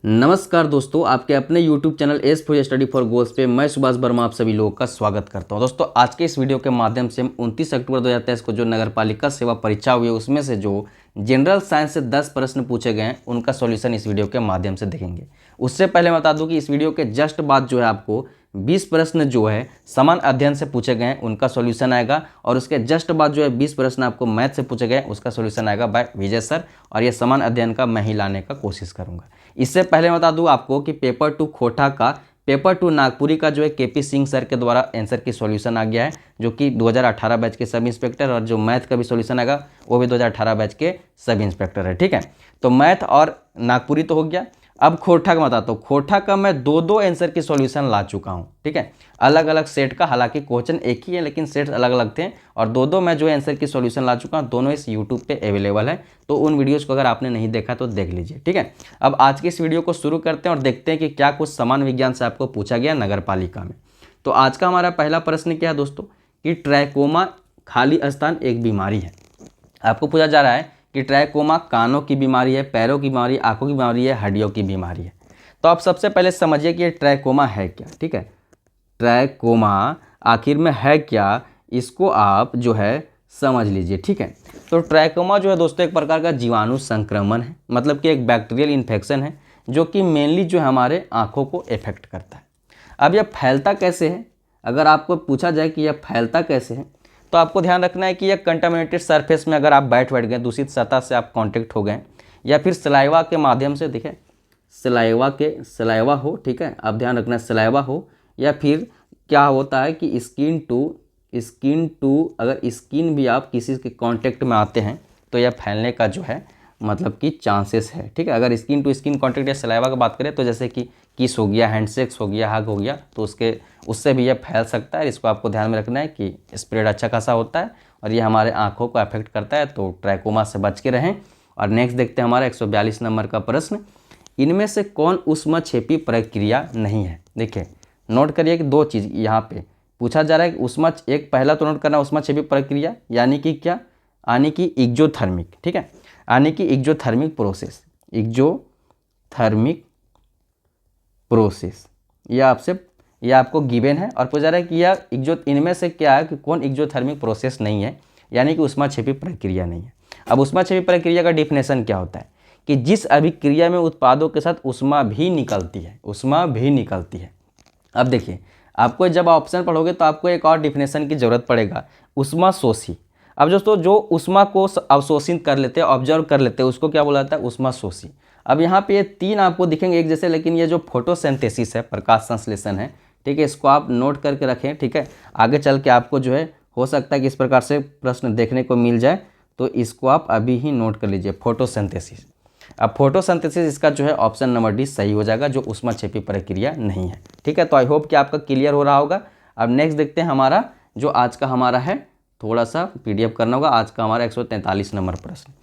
नमस्कार दोस्तों, आपके अपने YouTube channel S for study for goals पे मैं सुभाष वर्मा आप सभी लोगों का स्वागत करता हूं। दोस्तों, आज के इस वीडियो के माध्यम से हम 29 अक्टूबर 2023 को जो नगर पालिका सेवा परीक्षा हुई है उसमें से जो जनरल साइंस से 10 प्रश्न पूछे गए हैं उनका सॉल्यूशन इस वीडियो के माध्यम से देखेंगे। उससे पहले मैं बता दूं कि इस वीडियो के जस्ट बाद जो है आपको 20 प्रश्न जो है समान अध्ययन से पूछे गए हैं उनका सॉल्यूशन आएगा, और उसके जस्ट बाद जो है 20 प्रश्न आपको मैथ से पूछे गए उसका सॉल्यूशन आएगा बाय विजय सर, और ये समान अध्ययन का मैं ही लाने का कोशिश करूंगा। इससे पहले बता दूं आपको कि पेपर 2 खोटा का, पेपर 2 नागपुरी का जो है केपी सिंह सर के द्वारा आंसर की सॉल्यूशन आ गया है, जो कि 2018 बैच के सब इंस्पेक्टर, और जो मैथ का भी सॉल्यूशन आएगा वो भी 2018 बैच के सब इंस्पेक्टर है। ठीक है, तो मैथ और नागपुरी तो हो गया। अब खोटा का बताता हूँ। खोटा का मैं दो आंसर की सॉल्यूशन ला चुका हूँ। ठीक है, अलग अलग सेट का, हालांकि क्वेश्चन एक ही है लेकिन सेट्स अलग अलग थे, और दो मैं जो आंसर की सॉल्यूशन ला चुका हूँ। दोनों इस यूट्यूब पे अवेलेबल है, तो उन वीडियोज़ को अगर आपने नहीं देखा तो देख लीजिए। ठीक है, अब आज की इस वीडियो को शुरू करते हैं और देखते हैं कि क्या कुछ समान विज्ञान से आपको पूछा गया नगर पालिका में। तो आज का हमारा पहला प्रश्न क्या है दोस्तों, कि ट्रैकोमा खाली स्थान एक बीमारी है। आपको पूछा जा रहा है कि ट्रैकोमा कानों की बीमारी है, पैरों की बीमारी, आंखों की बीमारी है, हड्डियों की बीमारी है। तो आप सबसे पहले समझिए कि ये ट्रैकोमा है क्या। ठीक है, ट्रैकोमा आखिर में है क्या, इसको आप जो है समझ लीजिए। ठीक है, तो ट्रैकोमा जो है दोस्तों एक प्रकार का जीवाणु संक्रमण है, मतलब कि एक बैक्टीरियल इन्फेक्शन है जो कि मेनली जो है हमारे आँखों को इफेक्ट करता है। अब यह फैलता कैसे है, अगर आपको पूछा जाए कि यह फैलता कैसे है, तो आपको ध्यान रखना है कि यह कंटामिनेटेड सरफेस में अगर आप बैठ गए, दूषित सतह से आप कांटेक्ट हो गए, या फिर सलाइवा के माध्यम से, देखें सलाइवा हो, ठीक है, आप ध्यान रखना सलाइवा हो, या फिर क्या होता है कि स्किन टू अगर स्किन भी आप किसी के कांटेक्ट में आते हैं तो यह फैलने का जो है मतलब कि चांसेस है। ठीक है, अगर स्किन टू स्किन कांटेक्ट या सलाइवा की बात करें तो जैसे कि किस हो गया, हैंडशेक्स हो गया, हग हो गया, तो उससे भी यह फैल सकता है। इसको आपको ध्यान में रखना है कि स्प्रेड अच्छा खासा होता है और ये हमारे आंखों को अफेक्ट करता है, तो ट्रैकोमा से बच के रहें। और नेक्स्ट देखते हैं हमारा 142 नंबर का प्रश्न, इनमें से कौन ऊष्मक्षेपी प्रक्रिया नहीं है। देखिए, नोट करिए कि दो चीज़ यहाँ पे पूछा जा रहा है कि एक पहला तो नोट करना ऊष्मक्षेपी प्रक्रिया यानी कि क्या, यानी कि एक्जोथर्मिक। ठीक है, यानी कि एक्जोथर्मिक प्रोसेस, ये आपको गिवन है, और पूछा रहा है कि इनमें से क्या है कि कौन एक्जोथर्मिक प्रोसेस नहीं है, यानी कि ऊष्मक्षेपी प्रक्रिया नहीं है। अब ऊष्मक्षेपी प्रक्रिया का डिफिनेशन क्या होता है कि जिस अभिक्रिया में उत्पादों के साथ ऊष्मा भी निकलती है। अब देखिए, आपको जब ऑप्शन पढ़ोगे तो आपको एक और डिफिनेशन की जरूरत पड़ेगा, ऊष्मा शोषी। अब दोस्तों जो ऊष्मा को अवशोषित कर लेते हैं, ऑब्जर्व कर लेते हैं, उसको क्या बोला जाता है, ऊष्मा शोषी। अब यहाँ पे ये तीन आपको दिखेंगे एक जैसे, लेकिन ये जो फोटोसिंथेसिस है, प्रकाश संश्लेषण है, ठीक है, इसको आप नोट करके रखें। ठीक है, आगे चल के आपको जो है हो सकता है कि इस प्रकार से प्रश्न देखने को मिल जाए, तो इसको आप अभी ही नोट कर लीजिए, फोटोसिंथेसिस। अब फोटोसिंथेसिस इसका जो है ऑप्शन नंबर डी सही हो जाएगा, जो ऊष्मक्षेपी प्रक्रिया नहीं है। ठीक है, तो आई होप कि आपका क्लियर हो रहा होगा। अब नेक्स्ट देखते हैं हमारा जो आज का हमारा है, थोड़ा सा पीडीएफ करना होगा। आज का हमारा 143 नंबर प्रश्न,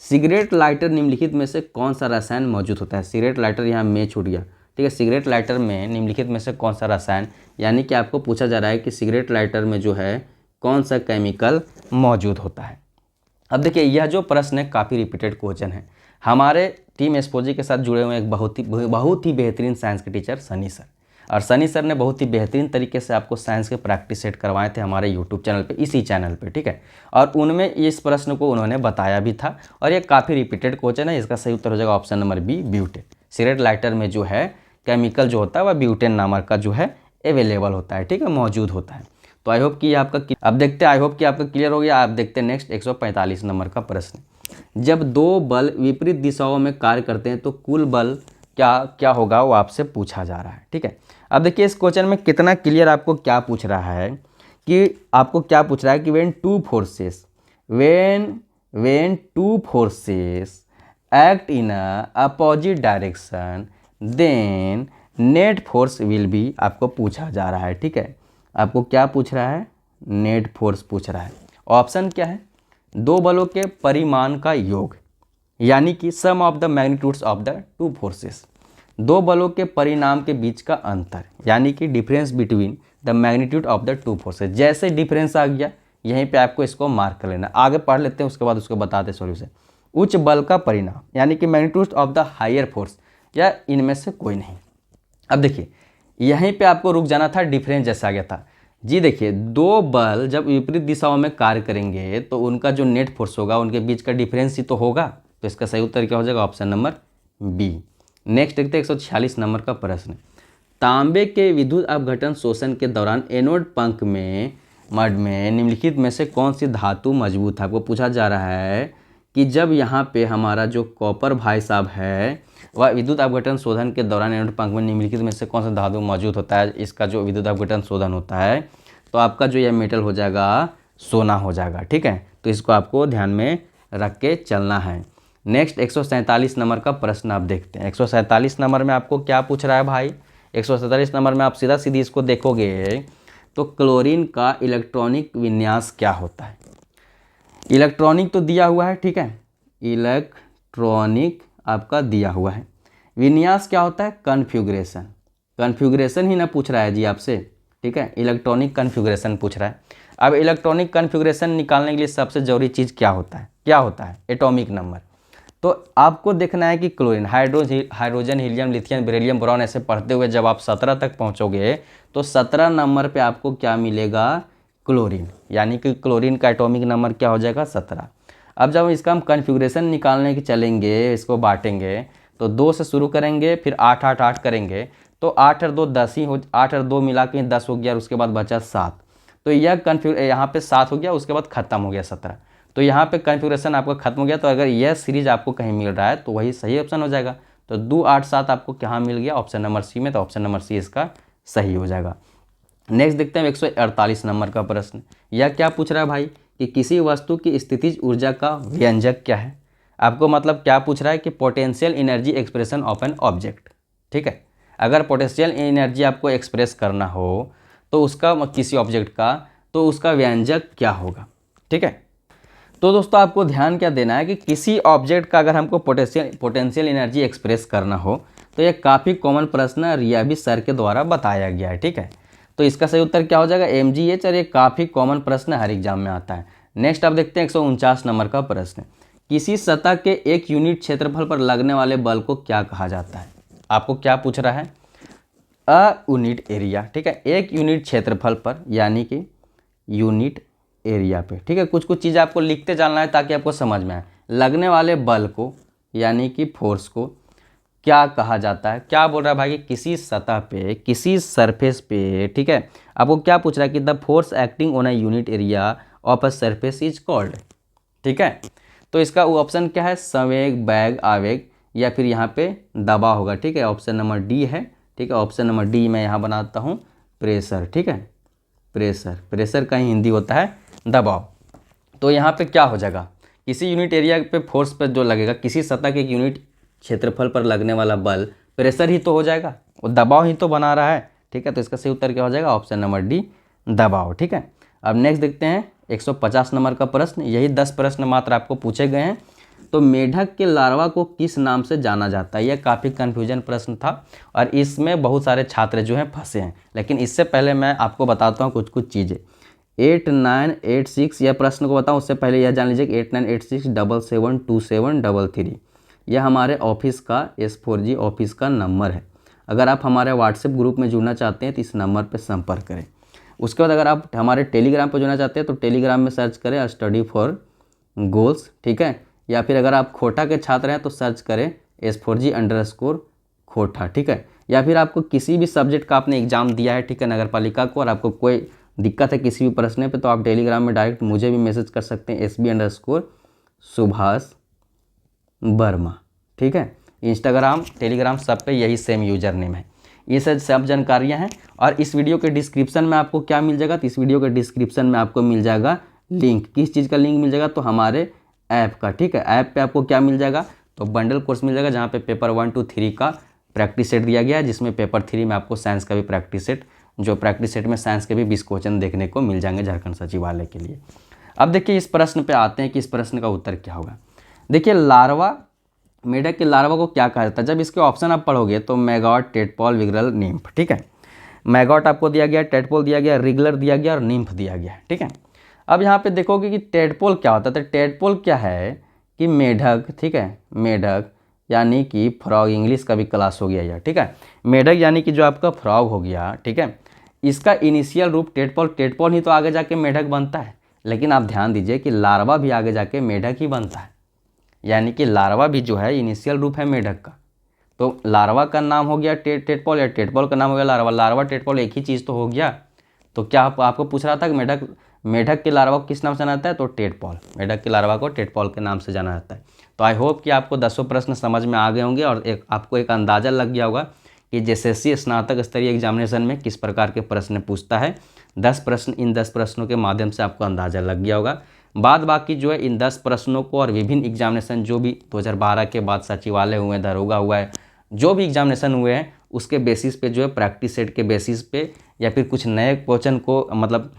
सिगरेट लाइटर निम्नलिखित में से कौन सा रसायन मौजूद होता है। सिगरेट लाइटर यहाँ में छूट गया। ठीक है, सिगरेट लाइटर में निम्नलिखित में से कौन सा रसायन, यानी कि आपको पूछा जा रहा है कि सिगरेट लाइटर में जो है कौन सा केमिकल मौजूद होता है। अब देखिए, यह जो प्रश्न है काफ़ी रिपीटेड क्वेश्चन है। हमारे टीम एस्पोजी के साथ जुड़े हुए एक बहुत ही बेहतरीन साइंस के टीचर सनी सर, और सनी सर ने बहुत ही बेहतरीन तरीके से आपको साइंस के प्रैक्टिस सेट करवाए थे हमारे यूट्यूब चैनल पे, इसी चैनल पे। ठीक है, और उनमें इस प्रश्न को उन्होंने बताया भी था, और ये काफ़ी रिपीटेड क्वेश्चन है। इसका सही उत्तर हो जाएगा option number B, butane. Cigarette lighter में जो है केमिकल जो होता है वह ब्यूटेन नामक का जो है अवेलेबल होता है। ठीक है, मौजूद होता है। तो आई होप कि आपका, अब देखते हैं, आई होप कि आपका क्लियर हो गया। आप देखते हैं नेक्स्ट 145 नंबर का प्रश्न, जब दो बल विपरीत दिशाओं में कार्य करते हैं तो कुल बल क्या होगा, वो आपसे पूछा जा रहा है। ठीक है, अब देखिए इस क्वेश्चन में कितना क्लियर आपको क्या पूछ रहा है कि when two forces act in opposite direction then net force will be, आपको पूछा जा रहा है। ठीक है, आपको क्या पूछ रहा है, नेट फोर्स पूछ रहा है। ऑप्शन क्या है, दो बलों के परिमाण का योग, यानी कि sum of the magnitudes of the two forces. दो बलों के परिणाम के बीच का अंतर, यानी कि difference between the magnitude of the two forces. जैसे डिफरेंस आ गया यहीं पे आपको इसको मार्क कर लेना। आगे पढ़ लेते हैं, उसके बाद उसको बताते हैं सॉल्यूशन। उच्च बल का परिणाम, यानी कि magnitude of the higher force, या इनमें से कोई नहीं। अब देखिए यहीं पे आपको रुक जाना था, डिफरेंस जैसा आ गया था जी। देखिए दो बल जब विपरीत दिशाओं में कार्य करेंगे तो उनका जो नेट फोर्स होगा उनके बीच का डिफरेंस ही तो होगा। तो इसका सही उत्तर क्या हो जाएगा, ऑप्शन नंबर बी। नेक्स्ट देखते हैं 146 नंबर का प्रश्न। तांबे के विद्युत अपघटन शोषण के दौरान एनोड पंख में मड में निम्नलिखित में से कौन सी धातु मजबूत है। आपको पूछा जा रहा है कि जब यहाँ पे हमारा जो कॉपर भाई साहब है वह विद्युत अपघटन शोधन के दौरान एनोड पंख में निम्नलिखित में से कौन सा धातु मौजूद होता है, इसका जो विद्युत अपघटन शोधन होता है तो आपका जो यह मेटल हो जाएगा सोना हो जाएगा। ठीक है, तो इसको आपको ध्यान में रख के चलना है। नेक्स्ट 147 नंबर का प्रश्न आप देखते हैं। 147 नंबर में आपको क्या पूछ रहा है भाई, 147 नंबर में आप सीधा सीधी इसको देखोगे तो क्लोरीन का इलेक्ट्रॉनिक विन्यास क्या होता है। इलेक्ट्रॉनिक तो दिया हुआ है, ठीक है, इलेक्ट्रॉनिक आपका दिया हुआ है। विन्यास क्या होता है, कन्फ्यूग्रेशन। कन्फ्यूग्रेशन ही ना पूछ रहा है जी आपसे, ठीक है, इलेक्ट्रॉनिक कन्फ्यूग्रेशन पूछ रहा है। अब इलेक्ट्रॉनिक कन्फ्यूग्रेशन निकालने के लिए सबसे जरूरी चीज़ क्या होता है, एटॉमिक नंबर। तो आपको देखना है कि chlorine, hydrogen, helium, lithium, beryllium, boron ऐसे पढ़ते हुए जब आप 17 तक पहुंचोगे तो 17 नंबर पे आपको क्या मिलेगा, क्लोरीन, यानी कि क्लोरीन का एटॉमिक नंबर क्या हो जाएगा, 17। अब जब इसका हम कन्फ्यूग्रेशन निकालने के चलेंगे, इसको बांटेंगे तो 2 से शुरू करेंगे, फिर 8 8 8 करेंगे तो 8 और 2 10 ही हो, 8 और 2 मिला के 10 हो गया और उसके बाद बचा 7। तो यह यहाँ पे 7 हो गया, उसके बाद खत्म हो गया 17। तो यहाँ पे कन्फ्यूग्रेशन आपका खत्म हो गया। तो अगर यह सीरीज आपको कहीं मिल रहा है तो वही सही ऑप्शन हो जाएगा। तो 2 8 7 आपको कहाँ मिल गया, ऑप्शन नंबर सी में। तो ऑप्शन नंबर सी इसका सही हो जाएगा। नेक्स्ट देखते हैं 148 नंबर का प्रश्न। यह क्या पूछ रहा है भाई कि किसी वस्तु की स्थितिज ऊर्जा का व्यंजक क्या है। आपको मतलब क्या पूछ रहा है कि potential energy expression of an object. ठीक है, अगर पोटेंशियल एनर्जी आपको एक्सप्रेस करना हो तो उसका किसी ऑब्जेक्ट का, तो उसका व्यंजक क्या होगा। ठीक है, तो दोस्तों आपको ध्यान क्या देना है कि किसी ऑब्जेक्ट का अगर हमको पोटेंशियल एनर्जी एक्सप्रेस करना हो तो यह काफ़ी कॉमन प्रश्न रियाबी सर के द्वारा बताया गया है। ठीक है, तो इसका सही उत्तर क्या हो जाएगा, mgh। और ये काफ़ी कॉमन प्रश्न हर एग्जाम में आता है। नेक्स्ट आप देखते हैं 149 नंबर का प्रश्न। किसी सतह के 1 यूनिट क्षेत्रफल पर लगने वाले बल को क्या कहा जाता है। आपको क्या पूछ रहा है, यूनिट एरिया। ठीक है, 1 यूनिट क्षेत्रफल पर, यानी कि यूनिट एरिया पे। ठीक है, कुछ चीज़ आपको लिखते जाना है ताकि आपको समझ में आए। लगने वाले बल को यानी कि फोर्स को क्या कहा जाता है। क्या बोल रहा है भाई कि किसी सतह पे, किसी सरफेस पे, ठीक है, आपको क्या पूछ रहा है कि the force acting on a unit area of a surface is called. ठीक है, तो इसका ऑप्शन क्या है, संवेग, वेग, आवेग, या फिर यहाँ पे दबाव होगा। ठीक है, ऑप्शन नंबर डी है। ठीक है, ऑप्शन नंबर डी मैं यहाँ बनाता हूँ प्रेशर। ठीक है, प्रेशर का ही हिंदी होता है दबाव। तो यहाँ पे क्या हो जाएगा, किसी यूनिट एरिया पे फोर्स पर जो लगेगा, किसी सतह के यूनिट क्षेत्रफल पर लगने वाला बल प्रेशर ही तो हो जाएगा, वो दबाव ही तो बना रहा है। ठीक है, तो इसका सही उत्तर क्या हो जाएगा, ऑप्शन नंबर डी, दबाव। ठीक है, अब नेक्स्ट देखते हैं 150 नंबर का प्रश्न। यही 10 प्रश्न मात्र आपको पूछे गए हैं। तो मेढक के लार्वा को किस नाम से जाना जाता है। यह काफ़ी कन्फ्यूजन प्रश्न था और इसमें बहुत सारे छात्र जो हैं फंसे हैं। लेकिन इससे पहले मैं आपको बताता हूँ कुछ चीज़ें। 8986 यह प्रश्न को बताऊँ उससे पहले यह जान लीजिए कि 8986772733 यह हमारे ऑफिस का S4G ऑफिस का नंबर है। अगर आप हमारे व्हाट्सएप ग्रुप में जुड़ना चाहते हैं तो इस नंबर पर संपर्क करें। उसके बाद अगर आप हमारे टेलीग्राम पर जुड़ना चाहते हैं तो टेलीग्राम में सर्च करें स्टडी फॉर गोल्स। ठीक है, या फिर अगर आप खोटा के छात्र हैं तो सर्च करें S4G_खोटा। ठीक है, या फिर आपको किसी भी सब्जेक्ट का आपने एग्जाम दिया है, ठीक है, नगर पालिका को, और आपको कोई दिक्कत है किसी भी प्रश्न पे तो आप टेलीग्राम में डायरेक्ट मुझे भी मैसेज कर सकते हैं SB_सुभाष वर्मा। ठीक है, इंस्टाग्राम, टेलीग्राम सब पे यही सेम यूजर नेम है। ये सब जानकारियाँ हैं। और इस वीडियो के डिस्क्रिप्शन में आपको क्या मिल जाएगा, तो इस वीडियो के डिस्क्रिप्शन में आपको मिल जाएगा लिंक। किस चीज़ का लिंक मिल जाएगा, तो हमारे ऐप का। ठीक है, ऐप पे आपको क्या मिल जाएगा, तो बंडल कोर्स मिल जाएगा जहाँ पे पेपर 1 2 3 का प्रैक्टिस सेट दिया गया है, जिसमें पेपर 3 में आपको साइंस का भी प्रैक्टिस सेट, जो प्रैक्टिस सेट में साइंस के भी 20 क्वेश्चन देखने को मिल जाएंगे झारखंड सचिवालय के लिए। अब देखिए इस प्रश्न पे आते हैं कि इस प्रश्न का उत्तर क्या होगा। देखिए लार्वा, मेढक के लार्वा को क्या कहा जाता है। जब इसके ऑप्शन आप पढ़ोगे तो मैगॉट, टेडपोल, विग्रल, निम्फ। ठीक है, मैगॉट आपको दिया गया, टेडपोल दिया गया, रिगलर दिया गया और निम्फ दिया गया। ठीक है, अब यहाँ पे देखोगे कि टेडपोल क्या होता है। तो टेडपोल क्या है कि मेढक, ठीक है, मेढक यानी कि फ्रॉग, इंग्लिश का भी क्लास हो गया यह, ठीक है। मेढक यानी कि जो आपका फ्रॉग हो गया, ठीक है। इसका इनिशियल रूप टेटपॉल, टेटपॉल ही तो आगे जाके मेढक बनता है, लेकिन आप ध्यान दीजिए कि लार्वा भी आगे जाके मेढक ही बनता है, यानी कि लार्वा भी जो है इनिशियल रूप है मेढक का। तो लार्वा का नाम हो गया टेटपॉल, या टेटपॉल का नाम हो गया लार्वा, लार्वा टेटपॉल एक ही चीज़ तो हो गया। तो क्या आपको पूछ रहा था कि मेढक के लार्वा को किस नाम से जाना जाता है, तो टेटपॉल, मेढक के लार्वा को टेटपॉल के नाम से जाना जाता है। तो आई होप कि आपको 10 प्रश्न समझ में आ गए होंगे और आपको एक अंदाज़ा लग गया होगा कि JSSC स्नातक स्तरीय एग्जामिनेशन में किस प्रकार के प्रश्न पूछता है। 10 प्रश्न, इन 10 प्रश्नों के माध्यम से आपको अंदाज़ा लग गया होगा। बाद बाकी जो है इन 10 प्रश्नों को और विभिन्न एग्जामिनेशन जो भी 2012 के बाद सचिवालय हुए, दरोगा हुआ है, जो भी एग्जामिनेशन हुए हैं उसके बेसिस पे जो है प्रैक्टिस सेट के बेसिस पे या फिर कुछ नए क्वेश्चन को मतलब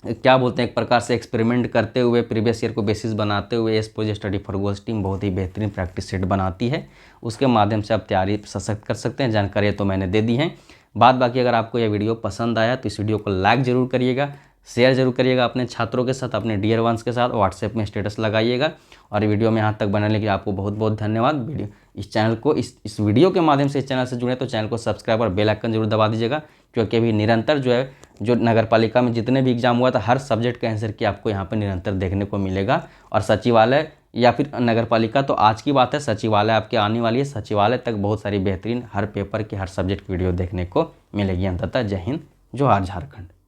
क्या बोलते हैं, एक प्रकार से एक्सपेरिमेंट करते हुए प्रीवियस ईयर को बेसिस बनाते हुए S project study for goals team बहुत ही बेहतरीन प्रैक्टिस सेट बनाती है। उसके माध्यम से आप तैयारी सशक्त कर सकते हैं। जानकारी तो मैंने दे दी है। बाद बाकी अगर आपको यह वीडियो पसंद आया तो इस वीडियो को लाइक ज़रूर करिएगा, शेयर जरूर करिएगा अपने छात्रों के साथ, अपने डियर वंस के साथ, व्हाट्सएप में स्टेटस लगाइएगा। और वीडियो में यहाँ तक बनाने के लिए आपको बहुत बहुत धन्यवाद। वीडियो इस चैनल को इस वीडियो के माध्यम से इस चैनल से जुड़े तो चैनल को सब्सक्राइब और बेल आइकन जरूर दबा दीजिएगा, क्योंकि अभी निरंतर जो है जो नगर पालिका में जितने भी एग्जाम हुआ था हर सब्जेक्ट का आंसर की आपको यहाँ पर निरंतर देखने को मिलेगा। और सचिवालय या फिर नगर पालिका तो आज की बात है, सचिवालय आपके आने वाली है, सचिवालय तक बहुत सारी बेहतरीन हर पेपर की हर सब्जेक्ट की वीडियो देखने को मिलेगी। अंततः जय हिंद, जोहार झारखंड।